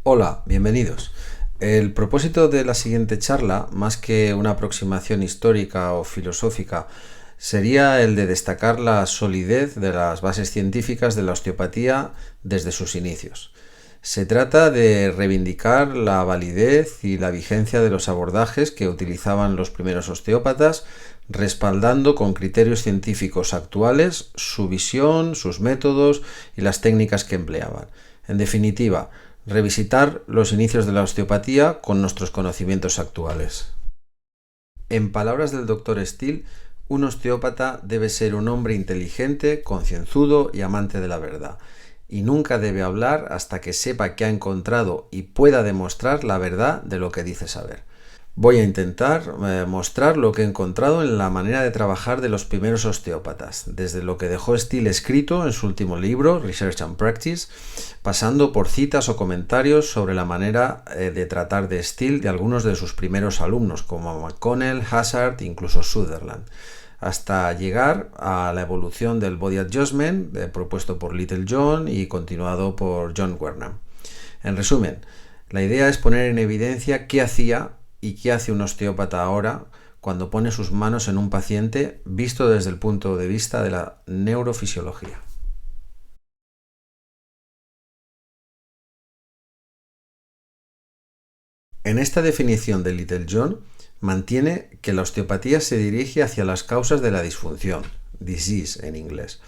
Hola, bienvenidos. El propósito de la siguiente charla, más que una aproximación histórica o filosófica, sería el de destacar la solidez de las bases científicas de la osteopatía desde sus inicios. Se trata de reivindicar la validez y la vigencia de los abordajes que utilizaban los primeros osteópatas, respaldando con criterios científicos actuales su visión, sus métodos y las técnicas que empleaban. En definitiva, revisitar los inicios de la osteopatía con nuestros conocimientos actuales. En palabras del Dr. Steele, un osteópata debe ser un hombre inteligente, concienzudo y amante de la verdad, y nunca debe hablar hasta que sepa que ha encontrado y pueda demostrar la verdad de lo que dice saber. Voy a intentar mostrar lo que he encontrado en la manera de trabajar de los primeros osteópatas, desde lo que dejó Steele escrito en su último libro, Research and Practice, pasando por citas o comentarios sobre la manera de tratar de Steele de algunos de sus primeros alumnos, como McConnell, Hazard e incluso Sutherland, hasta llegar a la evolución del Body Adjustment propuesto por Littlejohn y continuado por John Wernham. En resumen, la idea es poner en evidencia qué hacía y qué hace un osteópata ahora cuando pone sus manos en un paciente visto desde el punto de vista de la neurofisiología. En esta definición de Littlejohn mantiene que la osteopatía se dirige hacia las causas de la disfunción, disease en inglés,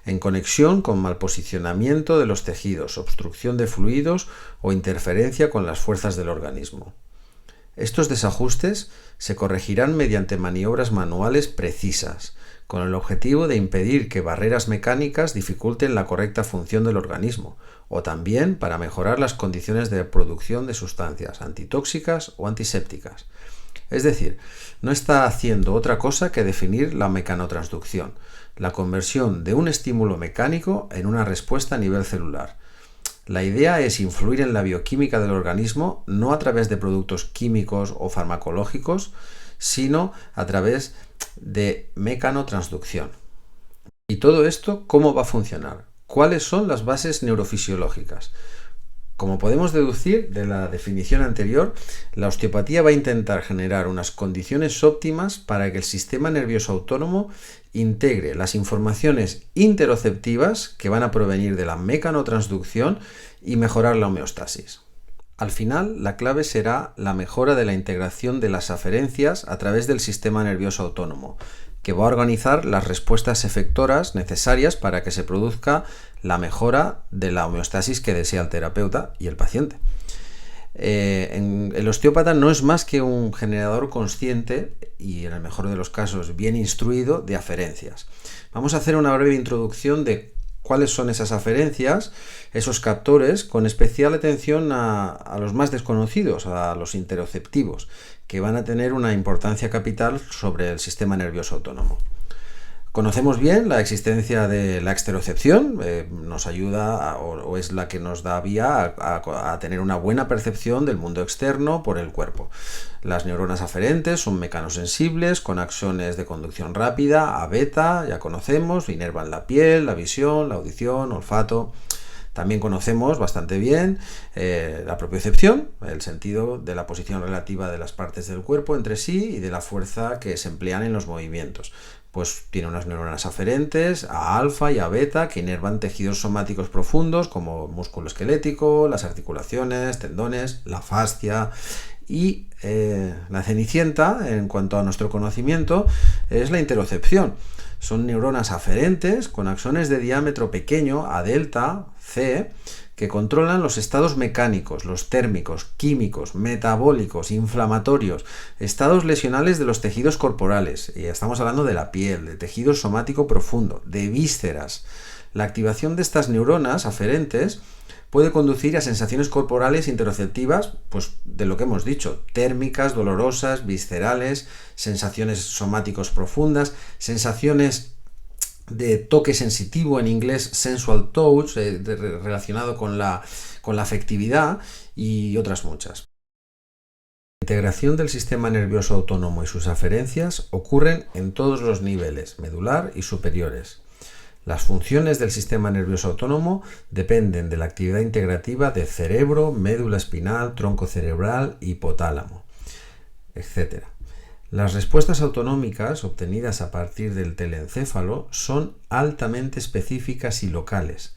en conexión con malposicionamiento de los tejidos, obstrucción de fluidos o interferencia con las fuerzas del organismo. Estos desajustes se corregirán mediante maniobras manuales precisas, con el objetivo de impedir que barreras mecánicas dificulten la correcta función del organismo, o también para mejorar las condiciones de producción de sustancias antitóxicas o antisépticas. Es decir, no está haciendo otra cosa que definir la mecanotransducción, la conversión de un estímulo mecánico en una respuesta a nivel celular. La idea es influir en la bioquímica del organismo no a través de productos químicos o farmacológicos, sino a través de mecanotransducción. ¿Y todo esto cómo va a funcionar? ¿Cuáles son las bases neurofisiológicas? Como podemos deducir de la definición anterior, la osteopatía va a intentar generar unas condiciones óptimas para que el sistema nervioso autónomo integre las informaciones interoceptivas que van a provenir de la mecanotransducción y mejorar la homeostasis. Al final, la clave será la mejora de la integración de las aferencias a través del sistema nervioso autónomo, que va a organizar las respuestas efectoras necesarias para que se produzca la mejora de la homeostasis que desea el terapeuta y el paciente. El osteópata no es más que un generador consciente y, en el mejor de los casos, bien instruido de aferencias. Vamos a hacer una breve introducción de cuáles son esas aferencias, esos captores, con especial atención a los más desconocidos, a los interoceptivos, que van a tener una importancia capital sobre el sistema nervioso autónomo. Conocemos bien la existencia de la exterocepción, nos ayuda o es la que nos da vía a tener una buena percepción del mundo externo por el cuerpo. Las neuronas aferentes son mecanosensibles con axones de conducción rápida, A beta, ya conocemos, inervan la piel, la visión, la audición, olfato. También conocemos bastante bien la propiocepción, el sentido de la posición relativa de las partes del cuerpo entre sí y de la fuerza que se emplean en los movimientos. Pues tiene unas neuronas aferentes, A alfa y A beta, que inervan tejidos somáticos profundos como músculo esquelético, las articulaciones, tendones, la fascia. Y la cenicienta, en cuanto a nuestro conocimiento, es la interocepción. Son neuronas aferentes con axones de diámetro pequeño, A delta, C, que controlan los estados mecánicos, los térmicos, químicos, metabólicos, inflamatorios, estados lesionales de los tejidos corporales. Y estamos hablando de la piel, de tejido somático profundo, de vísceras. La activación de estas neuronas aferentes puede conducir a sensaciones corporales interoceptivas, pues de lo que hemos dicho, térmicas, dolorosas, viscerales, sensaciones somáticos profundas, sensaciones de toque sensitivo, en inglés sensual touch, relacionado con la afectividad y otras muchas. La integración del sistema nervioso autónomo y sus aferencias ocurren en todos los niveles, medular y superiores. Las funciones del sistema nervioso autónomo dependen de la actividad integrativa del cerebro, médula espinal, tronco cerebral, hipotálamo, etc. Las respuestas autonómicas obtenidas a partir del telencéfalo son altamente específicas y locales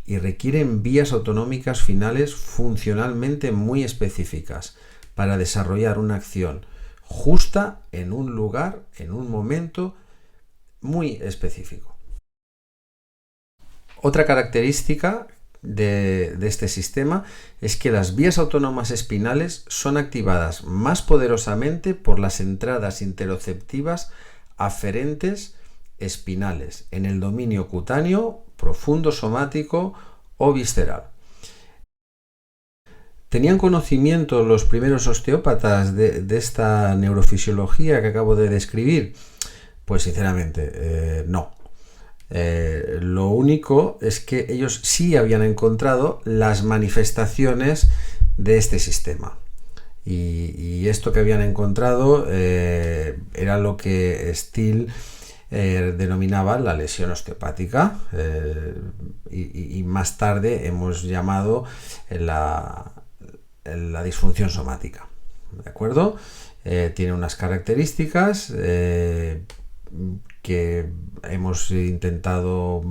y requieren vías autonómicas finales funcionalmente muy específicas para desarrollar una acción justa en un lugar, en un momento muy específico. Otra característica de este sistema es que las vías autónomas espinales son activadas más poderosamente por las entradas interoceptivas aferentes espinales en el dominio cutáneo, profundo somático o visceral. ¿Tenían conocimiento los primeros osteópatas de esta neurofisiología que acabo de describir? Pues sinceramente, no. Lo único es que ellos sí habían encontrado las manifestaciones de este sistema. Y esto que habían encontrado era lo que Still denominaba la lesión osteopática y más tarde hemos llamado la disfunción somática. ¿De acuerdo? Tiene unas características que hemos intentado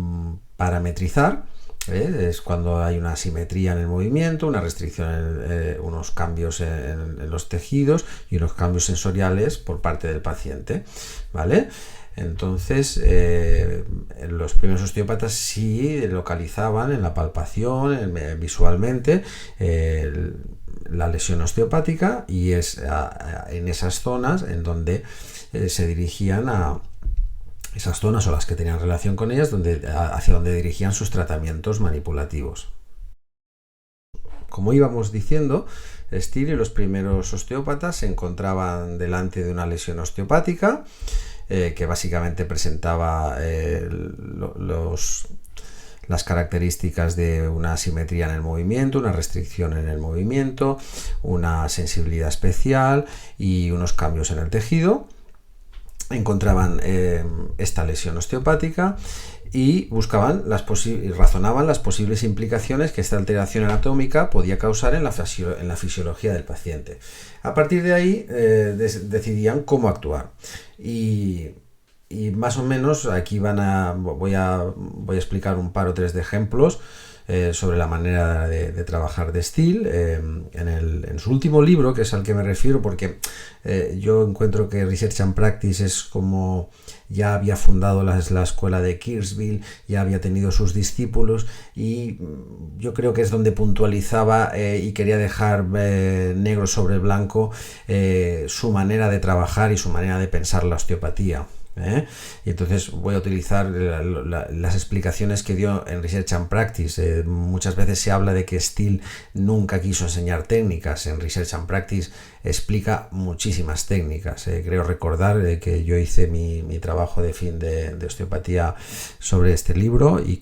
parametrizar. Es cuando hay una asimetría en el movimiento, una restricción, unos cambios en los tejidos y unos cambios sensoriales por parte del paciente, ¿vale? Entonces, los primeros osteópatas sí localizaban en la palpación, visualmente, la lesión osteopática, y es en esas zonas en donde se dirigían a esas zonas, o las que tenían relación con ellas, hacia donde dirigían sus tratamientos manipulativos. Como íbamos diciendo, Still y los primeros osteópatas se encontraban delante de una lesión osteopática que básicamente presentaba las características de una asimetría en el movimiento, una restricción en el movimiento, una sensibilidad especial y unos cambios en el tejido. Encontraban esta lesión osteopática y buscaban razonaban las posibles implicaciones que esta alteración anatómica podía causar en la fisiología del paciente. A partir de ahí decidían cómo actuar. Y más o menos aquí voy a explicar un par o tres de ejemplos sobre la manera de trabajar de Still en su último libro, que es al que me refiero, porque yo encuentro que Research and Practice es como ya había fundado la escuela de Kirksville, ya había tenido sus discípulos, y yo creo que es donde puntualizaba y quería dejar negro sobre blanco su manera de trabajar y su manera de pensar la osteopatía. Y entonces voy a utilizar las explicaciones que dio en Research and Practice. Muchas veces se habla de que Still nunca quiso enseñar técnicas. En Research and Practice explica muchísimas técnicas. Creo recordar que yo hice mi trabajo de fin de osteopatía sobre este libro, y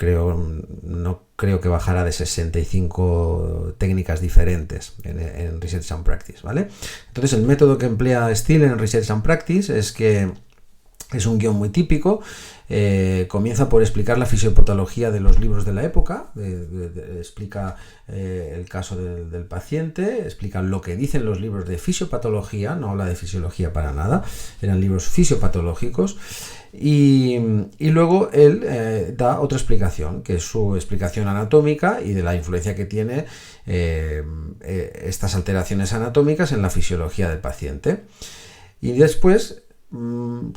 no creo que bajara de 65 técnicas diferentes en Research and Practice, ¿vale? Entonces el método que emplea Still en Research and Practice es un guión muy típico. Comienza por explicar la fisiopatología de los libros de la época, explica el caso del paciente, explica lo que dicen los libros de fisiopatología, no habla de fisiología para nada, eran libros fisiopatológicos, y luego él da otra explicación, que es su explicación anatómica y de la influencia que tiene estas alteraciones anatómicas en la fisiología del paciente. Y después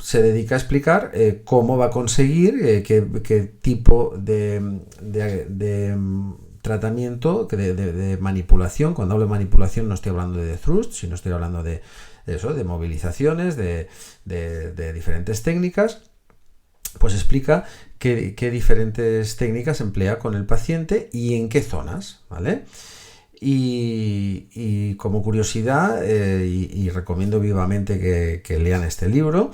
se dedica a explicar cómo va a conseguir qué tipo de tratamiento, de manipulación. Cuando hablo de manipulación no estoy hablando de thrust, sino estoy hablando de movilizaciones, de diferentes técnicas. Pues explica qué diferentes técnicas emplea con el paciente y en qué zonas, ¿vale? Y como curiosidad, y recomiendo vivamente que lean este libro,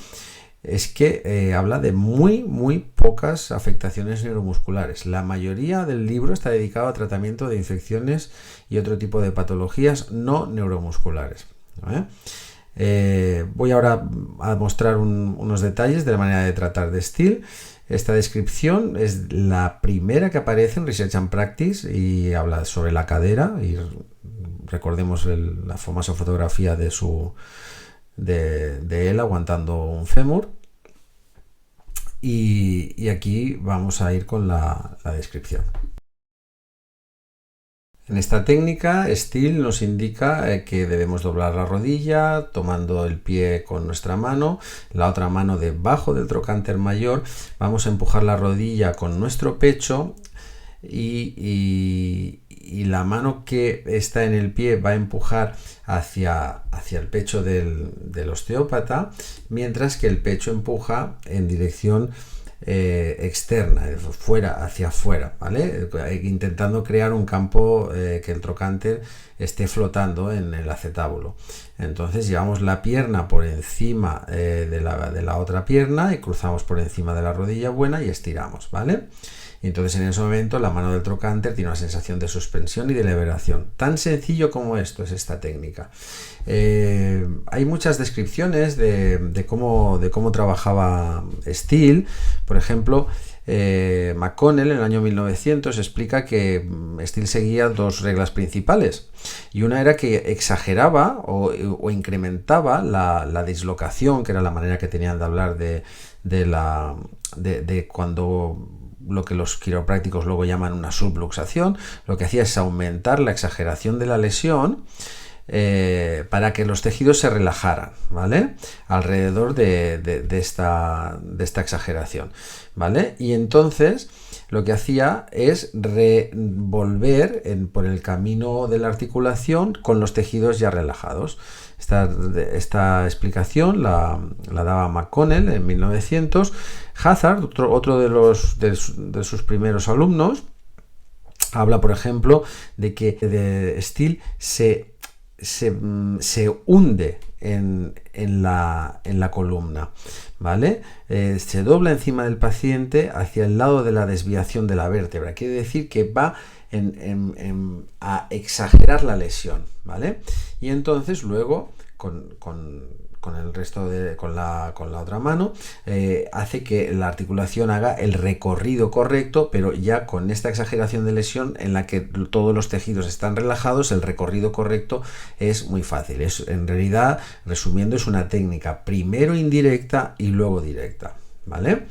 es que habla de muy pocas afectaciones neuromusculares. La mayoría del libro está dedicado a tratamiento de infecciones y otro tipo de patologías no neuromusculares, ¿vale? Voy ahora a mostrar unos detalles de la manera de tratar de Still. Esta descripción es la primera que aparece en Research and Practice y habla sobre la cadera. Y recordemos la famosa fotografía de él aguantando un fémur. Y aquí vamos a ir con la descripción. En esta técnica, Steele nos indica que debemos doblar la rodilla tomando el pie con nuestra mano, la otra mano debajo del trocánter mayor. Vamos a empujar la rodilla con nuestro pecho y la mano que está en el pie va a empujar hacia el pecho del osteópata, mientras que el pecho empuja en dirección externa, hacia afuera, ¿vale? Intentando crear un campo que el trocánter esté flotando en el acetábulo. Entonces llevamos la pierna por encima de la otra pierna y cruzamos por encima de la rodilla buena y estiramos, ¿vale? Y entonces en ese momento la mano del trocánter tiene una sensación de suspensión y de liberación. Tan sencillo como esto es esta técnica. Hay muchas descripciones de cómo trabajaba Steele. Por ejemplo, McConnell en el año 1900 explica que Steele seguía dos reglas principales. Y una era que exageraba o incrementaba la dislocación, que era la manera que tenían de hablar de cuando lo que los quiroprácticos luego llaman una subluxación. Lo que hacía es aumentar la exageración de la lesión para que los tejidos se relajaran, ¿vale? Alrededor de esta exageración, ¿vale? Y entonces lo que hacía es revolver por el camino de la articulación con los tejidos ya relajados. Esta explicación la daba McConnell en 1900. Hazard, otro de sus primeros alumnos, habla, por ejemplo, de que Steele se hunde en la columna, ¿vale? Se dobla encima del paciente hacia el lado de la desviación de la vértebra. Quiere decir que va a exagerar la lesión, ¿vale? Y entonces luego con el resto con la otra mano hace que la articulación haga el recorrido correcto, pero ya con esta exageración de lesión en la que todos los tejidos están relajados, el recorrido correcto es muy fácil. En realidad, resumiendo, es una técnica primero indirecta y luego directa, ¿vale?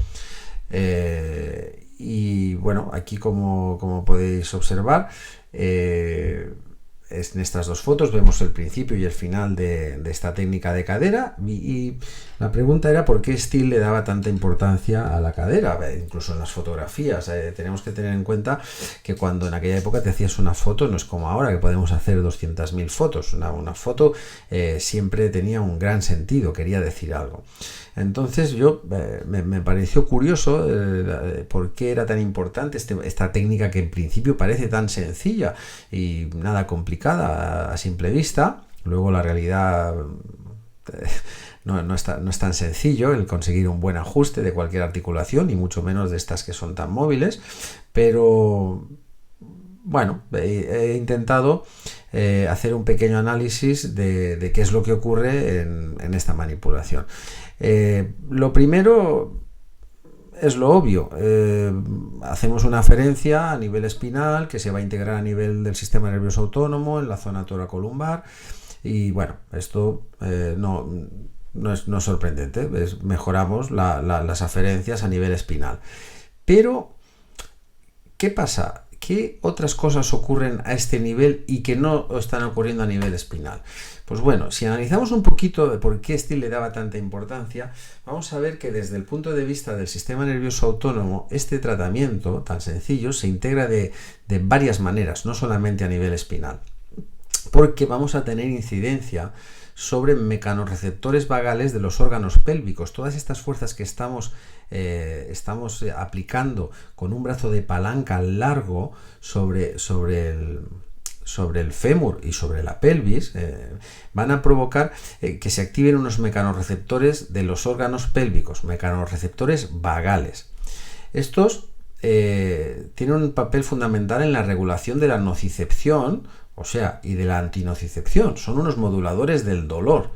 Y bueno, aquí como podéis observar, en estas dos fotos vemos el principio y el final de esta técnica de cadera, y la pregunta era por qué Steele le daba tanta importancia a la cadera. Incluso en las fotografías tenemos que tener en cuenta que cuando en aquella época te hacías una foto, no es como ahora que podemos hacer 200.000 fotos. Una foto siempre tenía un gran sentido, quería decir algo. Entonces me pareció curioso por qué era tan importante esta técnica, que en principio parece tan sencilla y nada complicada a simple vista. Luego la realidad no es tan sencillo el conseguir un buen ajuste de cualquier articulación, y mucho menos de estas que son tan móviles, pero bueno, he intentado hacer un pequeño análisis de qué es lo que ocurre en esta manipulación. Lo primero es lo obvio. Hacemos una aferencia a nivel espinal que se va a integrar a nivel del sistema nervioso autónomo en la zona toracolumbar, y bueno, esto no es sorprendente. Mejoramos las aferencias a nivel espinal. Pero, ¿qué pasa? ¿Qué otras cosas ocurren a este nivel y que no están ocurriendo a nivel espinal? Pues bueno, si analizamos un poquito de por qué Steele le daba tanta importancia, vamos a ver que desde el punto de vista del sistema nervioso autónomo, este tratamiento tan sencillo se integra de varias maneras, no solamente a nivel espinal, porque vamos a tener incidencia sobre mecanorreceptores vagales de los órganos pélvicos. Todas estas fuerzas que estamos aplicando con un brazo de palanca largo sobre el fémur y sobre la pelvis, van a provocar que se activen unos mecanorreceptores de los órganos pélvicos, mecanorreceptores vagales. Estos tienen un papel fundamental en la regulación de la nocicepción, y de la antinocicepción. Son unos moduladores del dolor.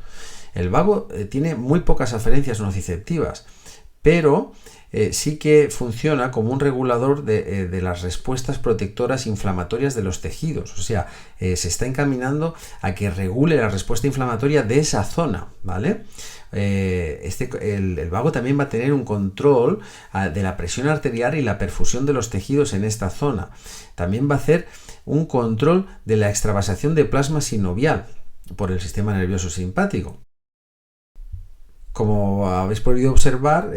El vago tiene muy pocas aferencias nociceptivas, pero sí que funciona como un regulador de las respuestas protectoras inflamatorias de los tejidos. O sea, se está encaminando a que regule la respuesta inflamatoria de esa zona, ¿vale? El vago también va a tener un control de la presión arterial y la perfusión de los tejidos en esta zona. También va a hacer un control de la extravasación de plasma sinovial por el sistema nervioso simpático. Como habéis podido observar,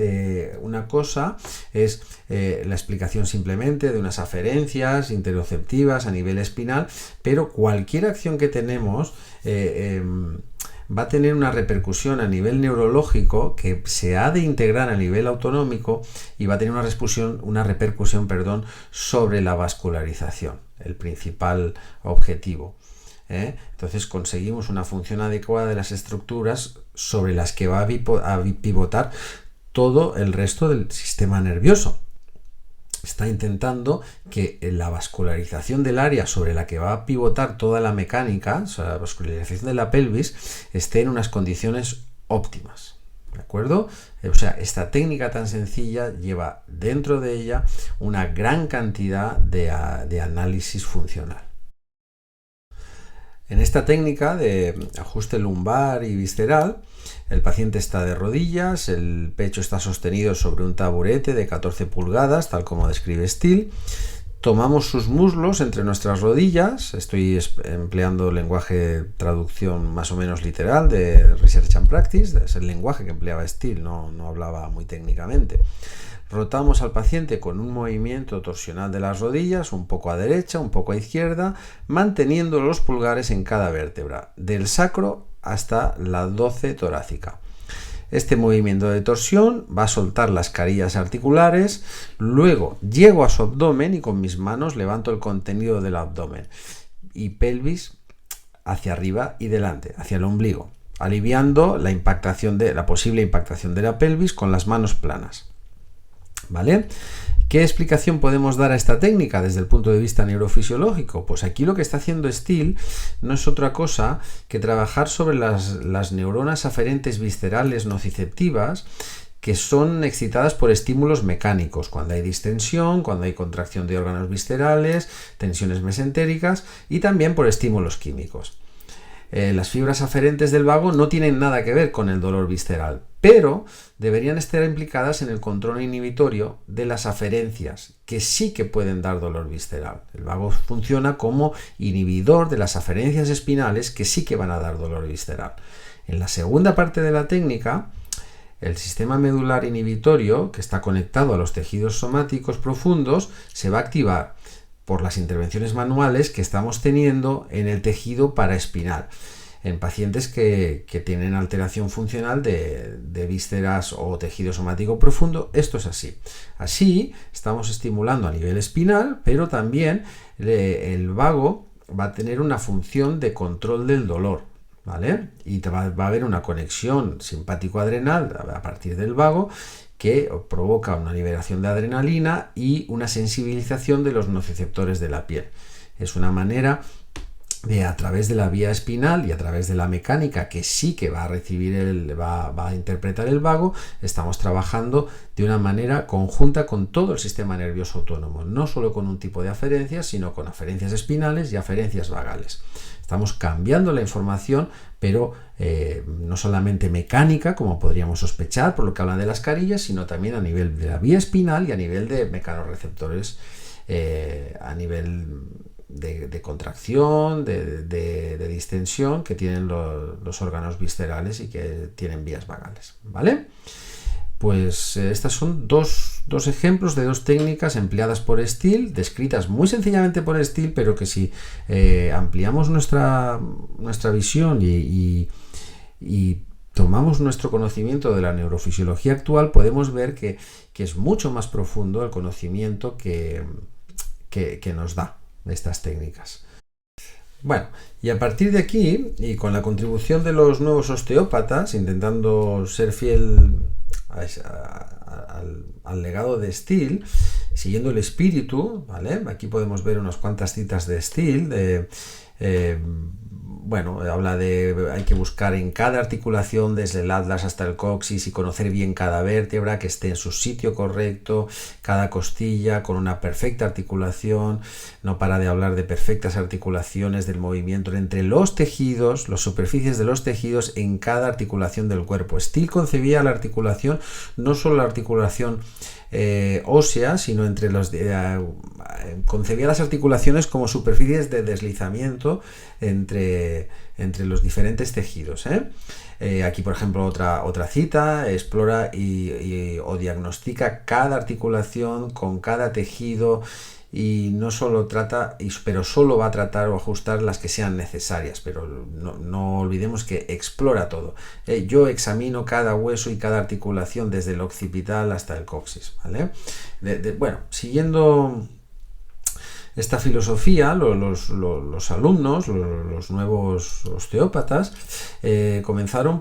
una cosa es la explicación simplemente de unas aferencias interoceptivas a nivel espinal, pero cualquier acción que tenemos va a tener una repercusión a nivel neurológico que se ha de integrar a nivel autonómico y va a tener una repercusión sobre la vascularización, el principal objetivo. Entonces conseguimos una función adecuada de las estructuras sobre las que va a pivotar todo el resto del sistema nervioso. Está intentando que la vascularización del área sobre la que va a pivotar toda la mecánica, o sea, la vascularización de la pelvis, esté en unas condiciones óptimas. ¿De acuerdo? O sea, esta técnica tan sencilla lleva dentro de ella una gran cantidad de análisis funcional. En esta técnica de ajuste lumbar y visceral, el paciente está de rodillas, el pecho está sostenido sobre un taburete de 14 pulgadas, tal como describe Steele. Tomamos sus muslos entre nuestras rodillas, estoy empleando lenguaje de traducción más o menos literal de Research and Practice, es el lenguaje que empleaba Steele, no hablaba muy técnicamente. Rotamos al paciente con un movimiento torsional de las rodillas, un poco a derecha, un poco a izquierda, manteniendo los pulgares en cada vértebra, del sacro hasta la 12 torácica. Este movimiento de torsión va a soltar las carillas articulares, luego llego a su abdomen y con mis manos levanto el contenido del abdomen y pelvis hacia arriba y delante, hacia el ombligo, aliviando la posible impactación de la pelvis con las manos planas. ¿Vale? ¿Qué explicación podemos dar a esta técnica desde el punto de vista neurofisiológico? Pues aquí lo que está haciendo Steele no es otra cosa que trabajar sobre las neuronas aferentes viscerales nociceptivas que son excitadas por estímulos mecánicos, cuando hay distensión, cuando hay contracción de órganos viscerales, tensiones mesentéricas y también por estímulos químicos. Las fibras aferentes del vago no tienen nada que ver con el dolor visceral, pero deberían estar implicadas en el control inhibitorio de las aferencias, que sí que pueden dar dolor visceral. El vago funciona como inhibidor de las aferencias espinales que sí que van a dar dolor visceral. En la segunda parte de la técnica, el sistema medular inhibitorio, que está conectado a los tejidos somáticos profundos, se va a activar por las intervenciones manuales que estamos teniendo en el tejido paraespinal, en pacientes que tienen alteración funcional de vísceras o tejido somático profundo. Esto es así. Así estamos estimulando a nivel espinal, pero también el vago va a tener una función de control del dolor, ¿vale? Y va a haber una conexión simpático-adrenal a partir del vago que provoca una liberación de adrenalina y una sensibilización de los nociceptores de la piel. Es una manera de, a través de la vía espinal y a través de la mecánica que sí que va a recibir va a interpretar el vago, estamos trabajando de una manera conjunta con todo el sistema nervioso autónomo, no solo con un tipo de aferencias, sino con aferencias espinales y aferencias vagales. Estamos cambiando la información, pero no solamente mecánica, como podríamos sospechar por lo que hablan de las carillas, sino también a nivel de la vía espinal y a nivel de mecanorreceptores, a nivel de contracción, de distensión que tienen los órganos viscerales y que tienen vías vagales, ¿vale? Pues estas son dos ejemplos de dos técnicas empleadas por Steele, descritas muy sencillamente por Steele, pero que si ampliamos nuestra visión y tomamos nuestro conocimiento de la neurofisiología actual, podemos ver que es mucho más profundo el conocimiento que nos da estas técnicas. Bueno, y a partir de aquí, y con la contribución de los nuevos osteópatas, intentando ser fiel al legado de Steele, siguiendo el espíritu, ¿vale? Aquí podemos ver unas cuantas citas de Steele, bueno, habla de hay que buscar en cada articulación, desde el atlas hasta el coxis, y conocer bien cada vértebra, que esté en su sitio correcto, cada costilla con una perfecta articulación. No para de hablar de perfectas articulaciones, del movimiento entre los tejidos, las superficies de los tejidos en cada articulación del cuerpo. Still concebía la articulación, no solo la articulación ósea, sino entre los concebía las articulaciones como superficies de deslizamiento entre los diferentes tejidos. Aquí, por ejemplo, otra cita: explora o diagnostica cada articulación con cada tejido, y no solo trata, pero solo va a tratar o ajustar las que sean necesarias, pero no olvidemos que explora todo. Yo examino cada hueso y cada articulación desde el occipital hasta el coxis, ¿vale? Bueno, siguiendo esta filosofía, los alumnos, los nuevos osteópatas, comenzaron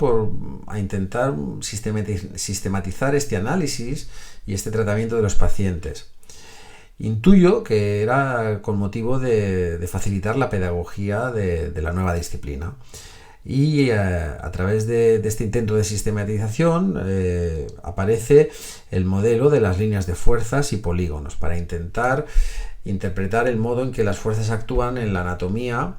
a intentar sistematizar este análisis y este tratamiento de los pacientes. Intuyo que era con motivo de facilitar la pedagogía de la nueva disciplina. Y a través de este intento de sistematización aparece el modelo de las líneas de fuerzas y polígonos, para intentar interpretar el modo en que las fuerzas actúan en la anatomía.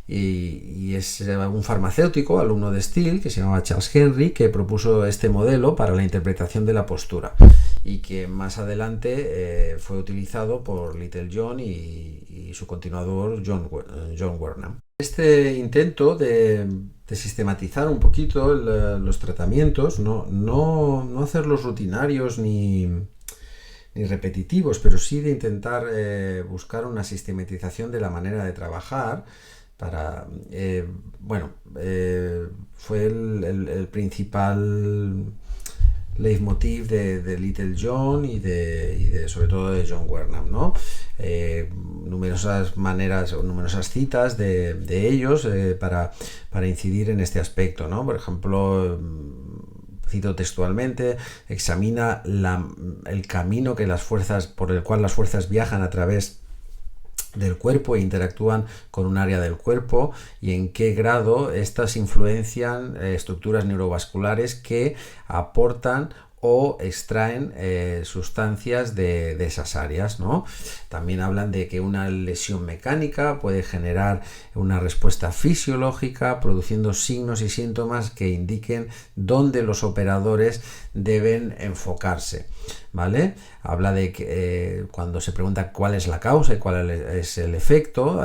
Y es un farmacéutico, alumno de Still, que se llamaba Charles Henry, que propuso este modelo para la interpretación de la postura, y que más adelante fue utilizado por Littlejohn y su continuador John Wernham. Este intento de sistematizar un poquito los tratamientos, no hacerlos rutinarios ni repetitivos, pero sí de intentar buscar una sistematización de la manera de trabajar. Fue el principal leitmotiv de Littlejohn y sobre todo de John Wernham, ¿no? Numerosas maneras o numerosas citas de ellos para incidir en este aspecto, ¿no? Por ejemplo, cito textualmente: examina el camino por el cual las fuerzas viajan a través del cuerpo e interactúan con un área del cuerpo, y en qué grado estas influencian estructuras neurovasculares que aportan o extraen sustancias de esas áreas, ¿no? También hablan de que una lesión mecánica puede generar una respuesta fisiológica, produciendo signos y síntomas que indiquen dónde los operadores deben enfocarse, ¿vale? Habla de que cuando se pregunta cuál es la causa y cuál es el efecto,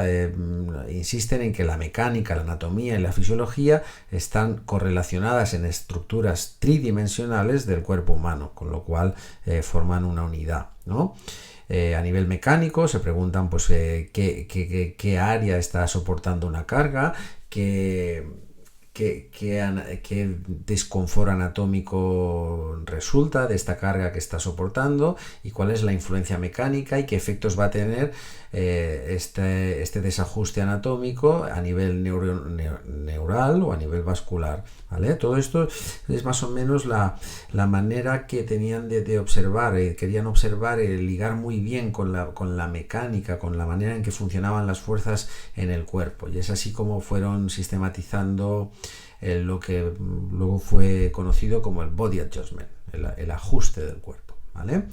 insisten en que la mecánica, la anatomía y la fisiología están correlacionadas en estructuras tridimensionales del cuerpo humano, con lo cual forman una unidad, ¿no? A nivel mecánico se preguntan pues qué área está soportando una carga, qué desconfort anatómico resulta de esta carga que está soportando, y cuál es la influencia mecánica y qué efectos va a tener este desajuste anatómico a nivel neural o a nivel vascular, ¿vale? Todo esto es más o menos la manera que tenían de observar. Querían observar, ligar muy bien con la mecánica, con la manera en que funcionaban las fuerzas en el cuerpo, y es así como fueron sistematizando lo que luego fue conocido como el body adjustment, el ajuste del cuerpo, ¿vale?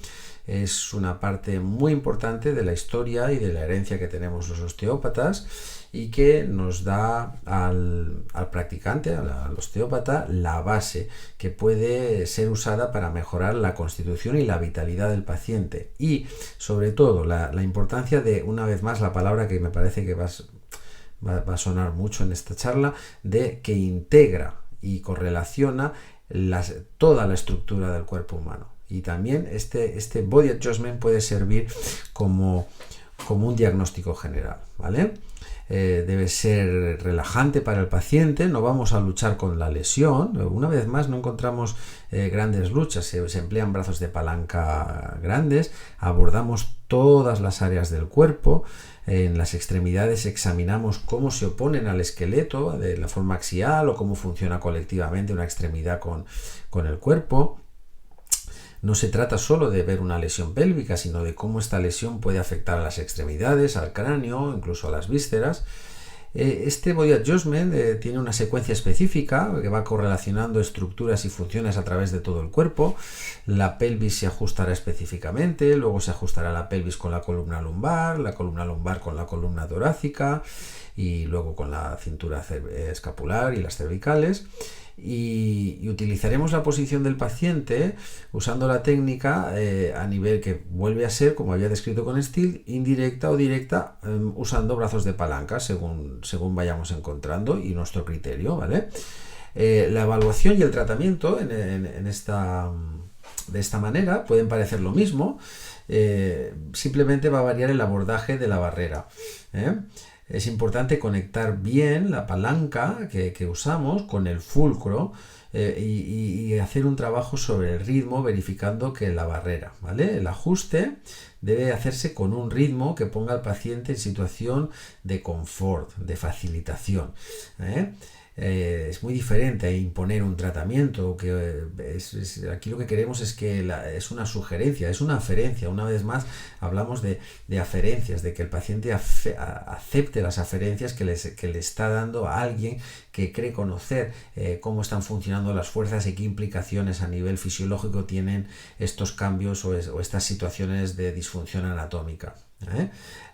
Es una parte muy importante de la historia y de la herencia que tenemos los osteópatas, y que nos da al practicante, al osteópata, la base que puede ser usada para mejorar la constitución y la vitalidad del paciente. Y sobre todo la importancia de, una vez más, la palabra que me parece que va a sonar mucho en esta charla, de que integra y correlaciona toda la estructura del cuerpo humano. Y también este body adjustment puede servir como un diagnóstico general, ¿vale? Debe ser relajante para el paciente. No vamos a luchar con la lesión. Una vez más, no encontramos grandes luchas. Se emplean brazos de palanca grandes. Abordamos todas las áreas del cuerpo. En las extremidades examinamos cómo se oponen al esqueleto de la forma axial, o cómo funciona colectivamente una extremidad con el cuerpo. No se trata solo de ver una lesión pélvica, sino de cómo esta lesión puede afectar a las extremidades, al cráneo, incluso a las vísceras. Este Body Adjustment tiene una secuencia específica que va correlacionando estructuras y funciones a través de todo el cuerpo. La pelvis se ajustará específicamente, luego se ajustará la pelvis con la columna lumbar con la columna torácica y luego con la cintura escapular y las cervicales. Y utilizaremos la posición del paciente usando la técnica a nivel que vuelve a ser, como había descrito con Steele, indirecta o directa, usando brazos de palanca según vayamos encontrando y nuestro criterio, ¿vale? La evaluación y el tratamiento de esta manera pueden parecer lo mismo, simplemente va a variar el abordaje de la barrera. Es importante conectar bien la palanca que usamos con el fulcro y hacer un trabajo sobre el ritmo verificando que la barrera, ¿vale? El ajuste debe hacerse con un ritmo que ponga al paciente en situación de confort, de facilitación. Es muy diferente imponer un tratamiento, aquí lo que queremos es que es una sugerencia, es una aferencia. Una vez más hablamos de aferencias, de que el paciente acepte las aferencias que le está dando a alguien que cree conocer cómo están funcionando las fuerzas y qué implicaciones a nivel fisiológico tienen estos cambios o estas situaciones de disfunción anatómica.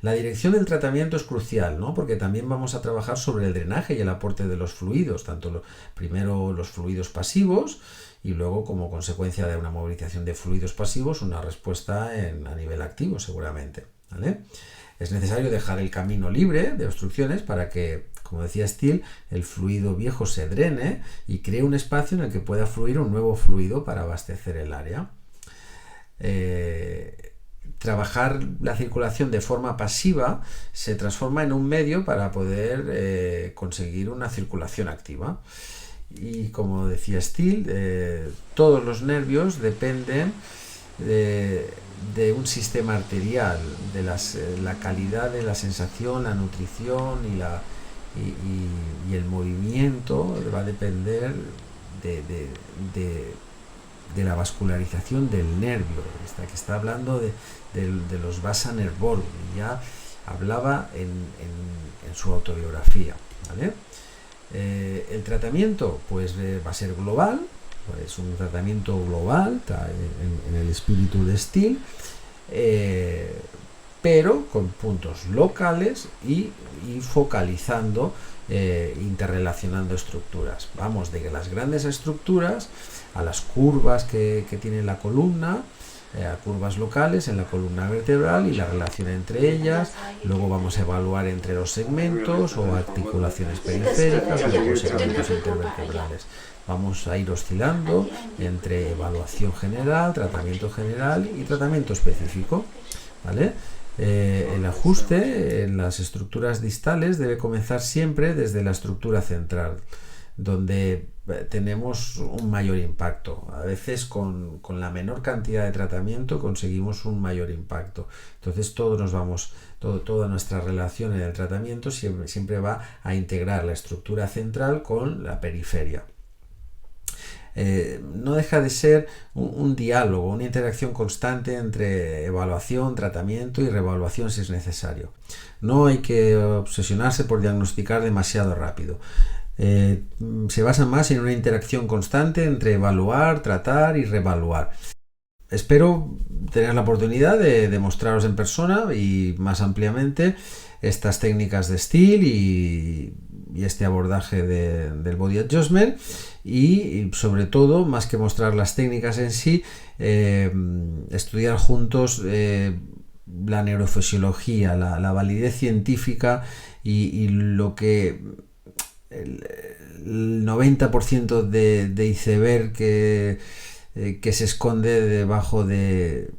La dirección del tratamiento es crucial, ¿no? Porque también vamos a trabajar sobre el drenaje y el aporte de los fluidos, primero los fluidos pasivos y luego, como consecuencia de una movilización de fluidos pasivos, una respuesta a nivel activo seguramente, ¿vale? Es necesario dejar el camino libre de obstrucciones para que, como decía Steele, el fluido viejo se drene y cree un espacio en el que pueda fluir un nuevo fluido para abastecer el área. Trabajar la circulación de forma pasiva se transforma en un medio para poder conseguir una circulación activa. Y como decía Steele, todos los nervios dependen de un sistema arterial, de la calidad de la sensación, la nutrición y el movimiento va a depender de la vascularización del nervio. Que está hablando de los vasa nervorum, ya hablaba en su autobiografía, ¿vale? El tratamiento pues va a ser global, es un tratamiento global en el espíritu de Steele, pero con puntos locales y focalizando, interrelacionando estructuras. Vamos de las grandes estructuras a las curvas que tiene la columna, a curvas locales en la columna vertebral y la relación entre ellas. Luego vamos a evaluar entre los segmentos o articulaciones periféricas o los segmentos intervertebrales. Vamos a ir oscilando entre evaluación general, tratamiento general y tratamiento específico, ¿vale? El ajuste en las estructuras distales debe comenzar siempre desde la estructura central, donde tenemos un mayor impacto. A veces con la menor cantidad de tratamiento conseguimos un mayor impacto. Entonces toda nuestra relación en el tratamiento siempre va a integrar la estructura central con la periferia. No deja de ser un diálogo, una interacción constante entre evaluación, tratamiento y reevaluación si es necesario. No hay que obsesionarse por diagnosticar demasiado rápido. Se basa más en una interacción constante entre evaluar, tratar y reevaluar. Espero tener la oportunidad de mostraros en persona y más ampliamente estas técnicas de Steele y este abordaje del Body Adjustment y sobre todo, más que mostrar las técnicas en sí, estudiar juntos la neurofisiología, la validez científica y lo que el 90% de iceberg que se esconde debajo de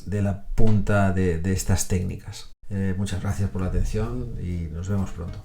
la punta de estas técnicas. Muchas gracias por la atención y nos vemos pronto.